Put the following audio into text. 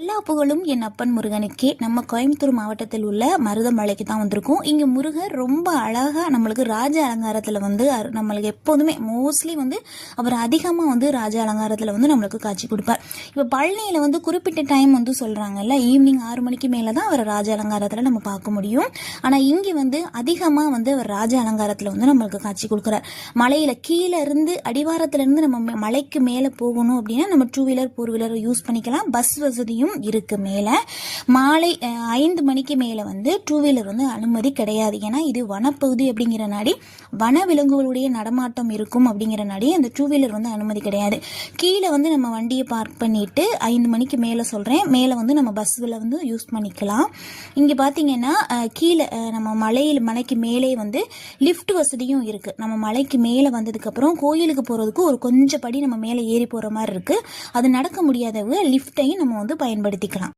எல்லா புகழும் என் அப்பன் முருகனுக்கே. நம்ம கோயம்புத்தூர் மாவட்டத்தில் உள்ள மருதமலைக்கு தான் வந்திருக்கோம். இங்கே முருகர் ரொம்ப அழகாக நம்மளுக்கு ராஜ அலங்காரத்தில் வந்து நம்மளுக்கு எப்போதுமே மோஸ்ட்லி வந்து அவர் அதிகமாக வந்து ராஜ அலங்காரத்தில் வந்து நம்மளுக்கு காட்சி கொடுப்பார். இப்போ பழனியில் வந்து குறிப்பிட்ட டைம் வந்து சொல்கிறாங்கல்ல, ஈவினிங் 6 மணிக்கு மேலே தான் அவர் ராஜ அலங்காரத்தில் நம்ம பார்க்க முடியும். ஆனால் இங்கே வந்து அதிகமாக வந்து அவர் ராஜ அலங்காரத்தில் வந்து நம்மளுக்கு காட்சி கொடுக்குறார். மலையில் கீழே இருந்து அடிவாரத்துலேருந்து நம்ம மலைக்கு மேலே போகணும் அப்படின்னா நம்ம 2 வீலர் 4 வீலர் யூஸ் பண்ணிக்கலாம். பஸ் வசதியும் இருக்கு. மேலே மாலை 5 மணிக்கு மேலே வந்து 2 வீலர் வந்து அனுமதி கிடையாது. ஏன்னா இது வனப்பகுதி அப்படிங்கிற நாடி வன விலங்குகளுடைய நடமாட்டம் இருக்கும் அப்படிங்கிற நாடி அந்த 2 வீலர் வந்து அனுமதி கிடையாது. கீழே வந்து நம்ம வண்டியை பார்க் பண்ணிட்டு 5 மணிக்கு மேலே சொல்கிறேன், மேலே வந்து நம்ம பஸ்ஸில் வந்து யூஸ் பண்ணிக்கலாம். இங்கே பார்த்தீங்கன்னா கீழே நம்ம மலைக்கு மேலே வந்து லிஃப்ட் வசதியும் இருக்குது. நம்ம மலைக்கு மேலே வந்ததுக்கப்புறம் கோயிலுக்கு போகிறதுக்கு ஒரு கொஞ்சம் படி நம்ம மேலே ஏறி போகிற மாதிரி இருக்குது. அது நடக்க முடியாதவங்க லிஃப்ட்டையும் நம்ம வந்து பயன்படுத்திக்கலாம்.